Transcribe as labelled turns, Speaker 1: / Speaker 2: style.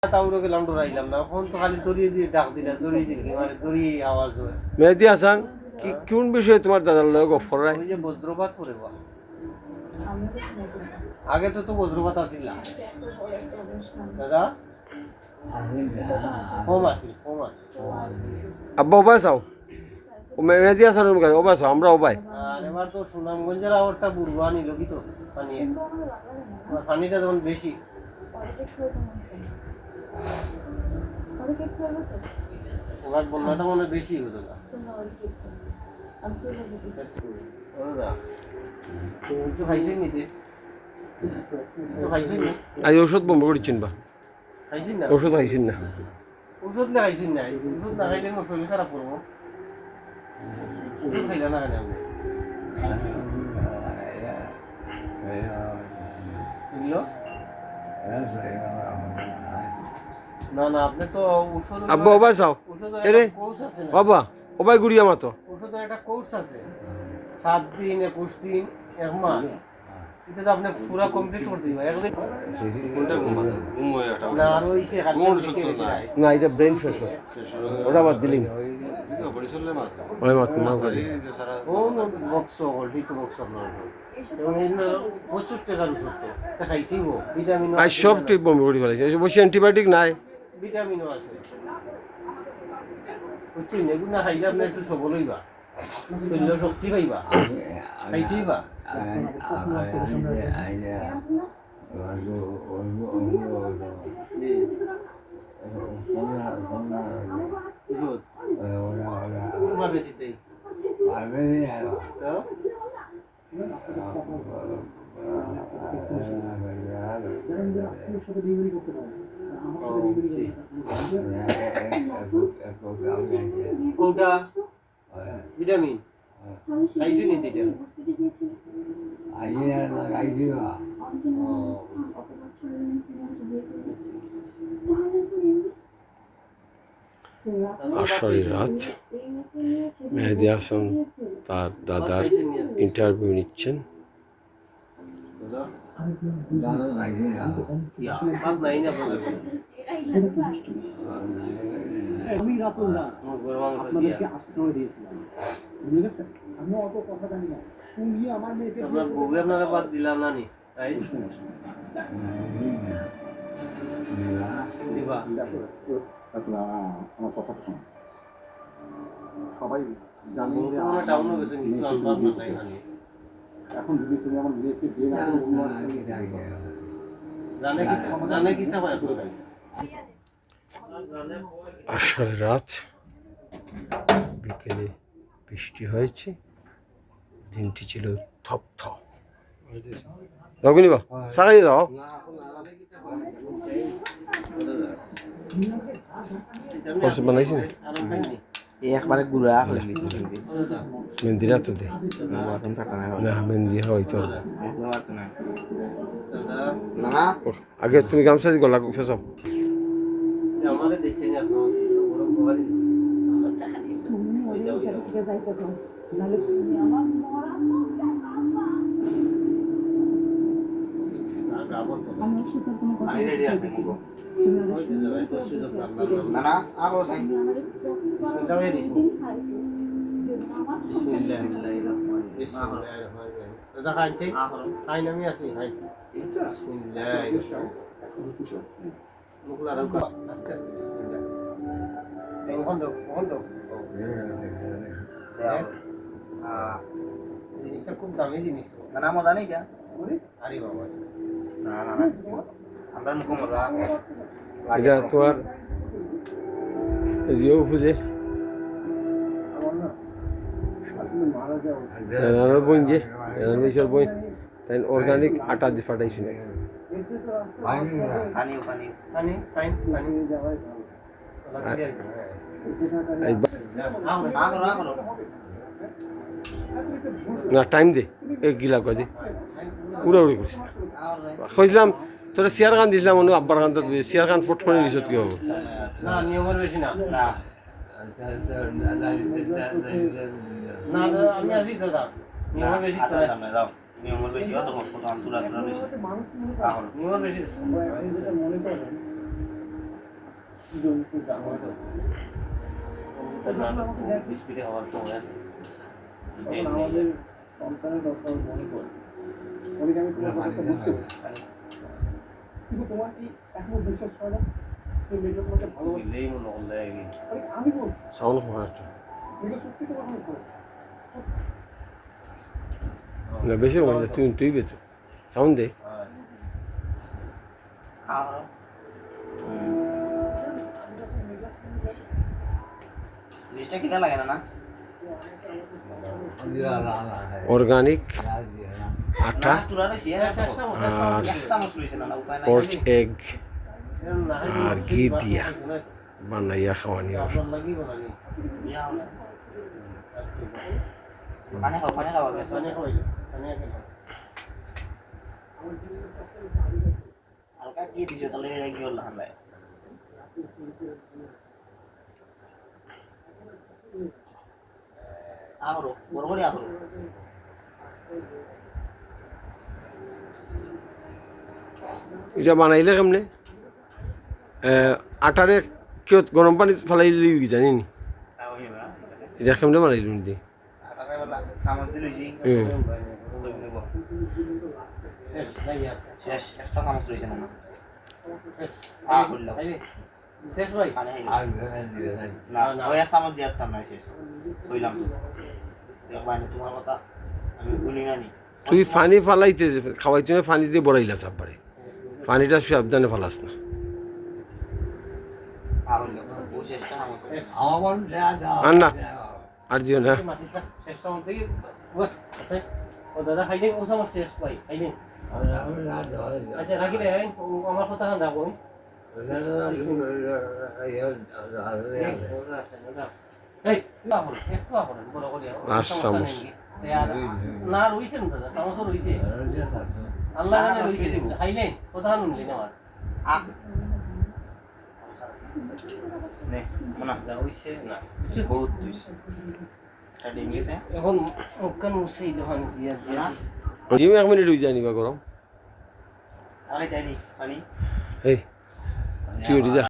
Speaker 1: তাউরে গেলাম ডরাইলাম না ফোন তো খালি দড়িয়ে দিয়ে ডাক দিলা দড়িয়ে দিল মানে দড়িয়ে আওয়াজ হয়।
Speaker 2: মেহেদি হাসান কি কোন বিষয়ে তোমার দাদার লগে গপ করাই?
Speaker 1: ওই যে বজ্রপাত পড়ে বা আগে তো বজ্রপাত আসিল না দাদা, কম আসিল।
Speaker 2: আব্বা ওবাই চাও মেহেদি হাসান ওবাই চাও আমরা ওবাই
Speaker 1: আর এবার তো সুনামগঞ্জের আওয়ারটা বুড়বা নিল কি তো পানি পানিটা তখন বেশি এবার বন্যাটা মনে বেশি হতো না খাইছেন নিতে খাইছেন না
Speaker 2: আজ ওষুধ বন্ধ করেছেন বা
Speaker 1: খাইছেন না
Speaker 2: ওষুধ খাইছেন না
Speaker 1: ওষুধ লাগাইছেন না ওষুধ না খাইলে আমার শরীর খারাপ করবো ওষুধ খাইলে না খাইলে আমি না না আপনি তো ওষুধ
Speaker 2: আব্বা ওবাই চাও এরে
Speaker 1: কোর্স আছে না
Speaker 2: বাবা ওবাই গুড়িয়া মাতো
Speaker 1: ওষুধের একটা কোর্স আছে 7 দিন 21 দিন 1 মাস এটা তো আপনি পুরো কমপ্লিট করতে দিবা একদিন কোনটা না আর ওইছে
Speaker 2: না এটা ব্রেন ফ্রেশ ওটা আবার দিলিং ওই মাত না করি
Speaker 1: ও বক্স অলরেডি তো বক্স আপনার এবং এই প্রচুর টাকার ওষুধ তো খাইতেই ভিটামিন
Speaker 2: আজ সব ঠিক বন্ধ করে ফেলেছে বসে অ্যান্টিবায়োটিক নাই
Speaker 1: ভিটামিনও আছে বুঝছেন এগুলো না খাইলে আপনি একটু সবল হইবা শরীরে শক্তি পাইবা খাইতেই বা কোনটা ভিটামিন খাইছি নি দিটা
Speaker 2: আষাঢ়ি রাত মেহেদি হাসান তার দাদার ইন্টারভিউ নিচ্ছেন।
Speaker 3: আমি রাতুল্লাহ আপনাদেরকে আশ্রয় দিয়েছিলাম, বুঝে গেছে? আমি অত কথা জানি না। তুমি আমার মেয়েকে
Speaker 1: আপনার বউকে আপনারা বাদ দিলাম না নি তাই দিবা
Speaker 3: আমার কথা শোনো, সবাই জানি যে
Speaker 1: আমার টাউনে গেছে কিছু আনবাদ না তাই খালি
Speaker 3: এখন যদি তুমি আমার মেয়েকে বিয়ে না করো,
Speaker 1: জানে কি তা পায়
Speaker 2: আষাঢ় রাত বিকেলে বৃষ্টি হয়েছে, দিনটি ছিল থপথপ। রবিনি বা সাকাই দাও বানাইছি
Speaker 4: একবারে গুড়া করে
Speaker 2: মেহেন্দিরা তো দে না মেহেন্দি হয় তো
Speaker 4: না
Speaker 2: আগে তুমি গামছা দি গলা ফেসাও
Speaker 1: আমারে দেখছেন আপনারা বড় খবরই
Speaker 4: না আরো সাই
Speaker 1: দাদা খাইছে খাই নামি আছি খাই মুখলা রাখো আস্তে আস্তে বিসমিল্লাহ বন্ধ জিনিসটা খুব দামি জিনিস
Speaker 4: না মজা নেই क्या
Speaker 1: আরে বাবা
Speaker 4: না আমরা মুখ মজা
Speaker 2: এটা তোমার জিও ফুজে এনার বই যে এনার বইসর বই তাই অর্গানিক আটা দিয়ে ফাটাইছি না না টাইম দে এক গিলা কয়ে উড়াউড়ি করিস না কইছিলাম তোরা চেয়ার গান দিছিলাম অনু আব্বার গান তো চেয়ার গান ফট করে দিছত কি হবো
Speaker 1: না নিয়মের বেশি না
Speaker 4: না
Speaker 1: না আমি আছি দাদা নিয়মের বেশি তো
Speaker 4: দাও নিয়মের বেশি অত কত আম তুলা বেশি
Speaker 1: নিয়মের বেশি
Speaker 3: জন্তু জানোয়ার
Speaker 1: স্পিডে হওয়ার সময় আছে
Speaker 3: তখন আমাদের সন্তানের কথা মনে পড়ে অনেক আমি তোমার কথা বুঝতে পারি কিন্তু তোমার কি এখনো বিশ্বাস হয় না যে মেয়েটা তোমাকে ভালোবাসে
Speaker 1: দিলেই মনে করলে
Speaker 3: আরে আমি বলছি
Speaker 2: সাউন্ড হয় একটা
Speaker 3: মেয়েটা সত্যি তোমার ভালো করে
Speaker 2: না বেশি হয় তুই বেচো সাউন্ড দে
Speaker 4: জিনিসটা কিনা লাগে না
Speaker 2: অর্গানিক আটা
Speaker 4: চূড়া রয়েছে
Speaker 2: আর
Speaker 4: চামচ রয়েছে না উপায় নাই
Speaker 2: পর্চ এগ আর ঘি দিয়া বানাইয়া খাওয়ানি আর
Speaker 4: পানি খাও হালকা কি দিছো তাহলে এটা কি হল হামলা আহরো বড়বড়ি আহরো
Speaker 2: এটা বানাইলে কেমনে আটারে কেউ গরম পানি ফেলাই লিবি জানি নি এটা কেমনে বানাইল নি
Speaker 4: চামচ দি লইছি শেষ এক্সট্রা চামচ রয়েছে না খুললাম
Speaker 1: শেষ ভাই
Speaker 4: পানি না ওই এক চামচ দিয়ে আসতাম না শেষ হইলাম বাইরে তোমার কথা আমি বলি না নি
Speaker 2: তুই পানি ফালাইতে খাওয়াইতে পানি দিয়ে বড়াইলা সাববারে পানিটা সাবধানে ফালাস না
Speaker 4: ও শেষটা চামচ
Speaker 2: আর না আর দিও না
Speaker 1: শেষ সময় থেকে ও দাদা খাইলে ও সময় শেষ ভাই খাইলে আচ্ছা রাখি রে আমার কথা রাখুন
Speaker 2: পাঁচ চামচ
Speaker 1: না রয়েছে না দাদা চামচও রয়েছে আল্লাহ জানে রয়েছে খাইলেন কথা নুনলেন আমার
Speaker 4: নে মনা
Speaker 1: যা হইছে না
Speaker 4: বহুত হইছে এটা ডিম গেছে
Speaker 1: এখন মুখখান মুছে যখন দিয়া দিয়া
Speaker 2: জিম 1 মিনিট হয়ে যায় নিবা গরম
Speaker 4: আরে তাই নি পানি
Speaker 2: এই তুই যা